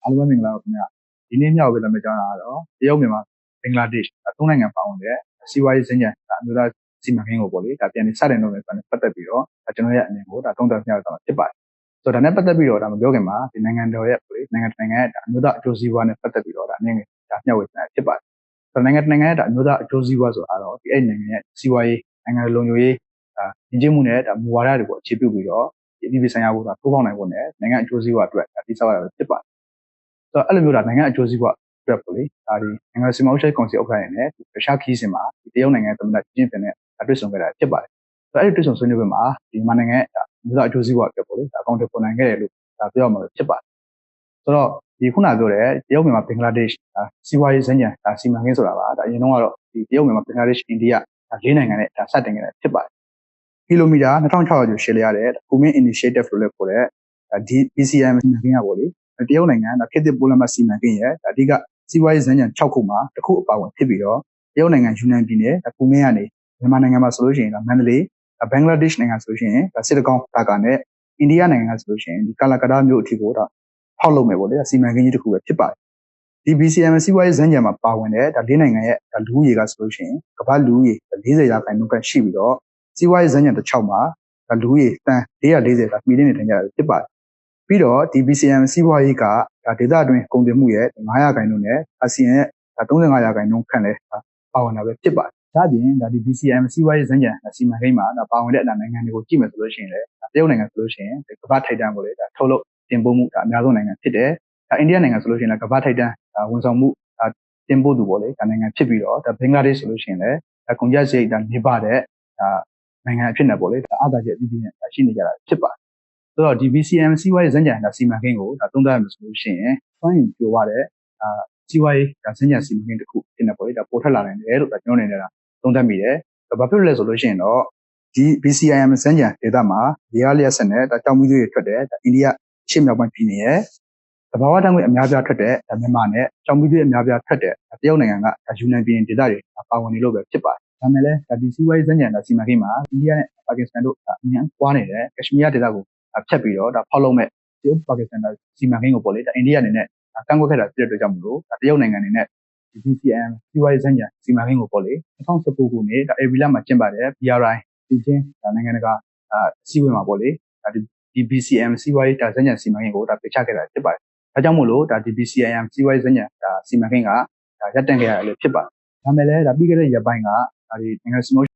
အားလုံးပဲမင်္ဂလာပါခင်ဗျာဒီနေ့မြောက်ပေးတဲ့ကြောင်းကတော့တရုတ်မြန်မာဘင်္ဂလားဒေ့ရှ်သုံးနိုင်ငံပါဝင်တဲ့စီးပွားရေးစင်ကြံအမျိုးသားစီမံကိန်းကိုပေါ့လေဒါပြန်ပြီးစတင်လုပ်မယ်ဆိုတဲ့ပတ်သက်ပြီးတော့ကျွန်တော်ရဲ့အမြင်ကိုဒါသုံးသပ်ပြရတော့ဖြစ်ပါတယ်ဆိုတော့ဒါနဲ့ပတ်သက်ပြီးတော့ဒါမပြောခင်မှာဒီနိုင်ငံတော်ရဲ့ပေါ့လေနိုင်ငံရဲ့အမျိုးသားအကျိုးစီးပွားနဲ့ပတ်သက်ပြီးတော့ဒါအမြင်ဒါမျှဝေနေတာဖြစ်ပါတယ်ဆိုတော့နိုင်ငံရဲ့ဒါအမျိုးသားအကျိုးစီးပွားဆိုတာတော့ဒီအဲ့နိုင်ငံရဲ့စီးပွားရေးနိုင်ငံလုံခြုံရေးရင်းနှီးမှုနဲ့ဒါမူဝါဒတွေကိုအခြေပြုပြီးတော့ဒီအပြည်ပြည်ဆိုင်ရာကိုဒါထိုးဖောက်နိုင်ဖို့နဲ့နိုင်ငံအကျိုးစီးပွားအတွက်ဒါတိစောက်ရတာဖြစ်ပါတယ်ဆိုတော့အဲ့လိုမျိုးဒါနိုင်ငံအကျိုးစီးပွားအတွက်ပေါ့လေဒါဒီနိုင်ငံစီမံအုပ်ချုပ်ကောင်စီဥက္ကဋ္ဌနဲ့ရုရှားခီးစဉ်မှာဒီတရုတ်နိုင်ငံသမ္မတကျင်းပတဲ့တွေ့ဆုံခဲ့တာဖြစ်ပါတယ်ဆိုတော့အဲ့ဒီတွေ့ဆုံဆွေးနွေးပွဲမှာဒီမြန်မာနိုင်ငံရဲ့မျိုးသားအကျိုးစီးပွားအတွက်ပေါ့လေဒါအကောင့်တွေပေါ်နိုင်ခဲ့တယ်လို့ဒါပြောရမှာဖြစ်ပါတယ်ဆိုတော့ဒီခုနပြောတဲ့တရုတ်မြန်မာဘင်္ဂလားဒေ့ရှ်စီးပွားရေးစံကြံဒါစီမံကိန်းဆိုတာပါဒါအရင်တော့ကတော့ဒီတရုတ်မြန်မာဘင်္ဂလားဒေ့ရှ်အိန္ဒိယဒါ၄နိုင်ငံနဲ့ဒါစတင်ခဲ့တာဖြစ်ပါတယ်ကီလိုမီတာ2600ကျော်ရှည်လျားတဲ့ Kumin Initiative လို့လည်းခေါ်တဲ့ဒီ BCM စီမံကိန်းကပေါ့လေတရုတ်နိုင်ငံဒါခေတ်သစ်ပိုးလမ်းမစီမံကိန်းရဲ့အဓိကစီးပွားရေးစံကြံ6ခုမှာတစ်ခုအပါအဝင်ဖြစ်ပြီးတော့တရုတ်နိုင်ငံယူနန်ပြည်နယ်ကူမင်းကနေမြန်မာနိုင်ငံမှာဆိုလို့ရှိရင်ဒါမန္တလေးဘင်္ဂလားဒေ့ရှ်နိုင်ငံဆိုလို့ရှိရင်ဒါစစ်တကောင်းဒါကနဲ့အိန္ဒိယနိုင်ငံကဆိုလို့ရှိရင်ဒီကာလာကတာမြို့အထိကိုဒါဖောက်လုပ်မယ်ပေါ့လေစီမံကိန်းကြီးတစ်ခုပဲဖြစ်ပါတယ်ဒီ BCM စီးပွားရေးစံကြံမှာပါဝင်တဲ့ဒါ၄နိုင်ငံရဲ့ဒါလူဦးရေကဆိုလို့ရှိရင်ကမ္ဘာလူဦးရေ40%ခန့်ရှိပြီးတော့စီးပွားရေးစံကြံတစ်ချောင်းမှာဒါလူဦးရေတန်440ဒါမီလီယံနေထိုင်ကြတာဖြစ်ပါတယ်ပြီးတော့ဒီ BCM စီးပွားရေးကဒါဒေသအတွင်းကုန်သွယ်မှုရဲ့9%နဲ့အာဆီယံရဲ့35%ခန့်လဲပါဝင်တာပဲဖြစ်ပါတယ်။ဒါ့အပြင်ဒါဒီ BCM စီးပွားရေးစံကြံစီမံကိန်းမှာဒါပါဝင်တဲ့နိုင်ငံတွေကိုကြည့်မယ်ဆိုလို့ရှိရင်လည်းတရုတ်နိုင်ငံဆိုလို့ရှိရင်ကမ္ဘာထိုက်တန်းကိုလေဒါထုတ်လုပ်တင်ပို့မှုဒါအများဆုံးနိုင်ငံဖြစ်တယ်။ဒါအိန္ဒိယနိုင်ငံဆိုလို့ရှိရင်လည်းကမ္ဘာထိုက်တန်းဝန်ဆောင်မှုဒါတင်ပို့သူပေါ့လေဒါနိုင်ငံဖြစ်ပြီးတော့ဒါဘင်္ဂလားဒေ့ရှ်ဆိုလို့ရှိရင်လည်းဒါကုန်ကျစရိတ်ဒါနေပါတဲ့ဒါနိုင်ငံအဖြစ်နဲ့ပေါ့လေဒါအားသာချက်အသီးသီးနဲ့ရှိနေကြတာဖြစ်ပါတယ်။ဆိုတော့ဒီ BCM စီးပွားရေးစံကြံဒါစီမံကိန်းကိုဒါသုံးသပ်ရမယ်ဆိုလို့ရှိရင်စွမ်းရည်ပြောရတဲ့စီးပွားရေးဒါစံကြံစီမံကိန်းတစ်ခုဖြစ်နေပေါ့လေဒါပေါ်ထွက်လာနိုင်တယ်လို့ဒါကျွန်တော်အနေနဲ့သုံးသပ်မိတယ်။ဘာဖြစ်လို့လဲဆိုလို့ရှိရင်တော့ဒီ BCM စံကြံဒေသမှာရေအားလျက်ဆက်နဲ့ဒါတောင်ပြီးသွေးတွေထွက်တဲ့ဒါအိန္ဒိယရှေ့မြောက်ပိုင်းပြည်နယ်ရဲ့သဘာဝဓာတ်ငွေ့အများပြားထွက်တဲ့ဒါမြန်မာနဲ့တောင်ပြီးသွေးအများပြားထွက်တဲ့တရုတ်နိုင်ငံကဒါယူနန်ပြည်နယ်ဒေသတွေပါဝင်နေလို့ပဲဖြစ်ပါတယ်။ဒါမဲ့လည်းဒါဒီစီးပွားရေးစံကြံဒါစီမံကိန်းမှာအိန္ဒိယနဲ့ပါကစ္စတန်တို့အမြန်ပွားနေတဲ့ကက်ရှမီးယားဒေသကိုဖြတ်ပြီးတော့ဒါဖောက်လုပ်မဲ့တရုတ်ပါကစ္စတန်ဒါစီမံကိန်းကိုပေါ့လေဒါအိန္ဒိယအနေနဲ့ကန့်ကွက်ခဲ့တာဖြစ်တဲ့အတွက်ကြောင့်မလို့တရုတ်နိုင်ငံအနေနဲ့ဒီ BCM စီးပွားရေးစံကြံစီမံကိန်းကိုပေါ့လေ2019ခုနှစ်ဒါဧပြီလမှာကျင်းပတဲ့ BRI ပြည်ချင်းဒါနိုင်ငံတကာအစည်းအဝေးမှာပေါ့လေဒါဒီ BCM စီးပွားရေးဒါစံကြံစီမံကိန်းကိုဒါပြချခဲ့တာဖြစ်ပါတယ်။ဒါကြောင့်မို့လို့ဒါဒီ BCM စီးပွားရေးစံကြံဒါစီမံကိန်းကဒါရပ်တန့်ခဲ့ရတယ်လို့ဖြစ်ပါတယ်။ဒါမဲ့လည်းဒါပြီးခဲ့တဲ့ရက်ပိုင်းကဒါဒီနိုင်ငံစမု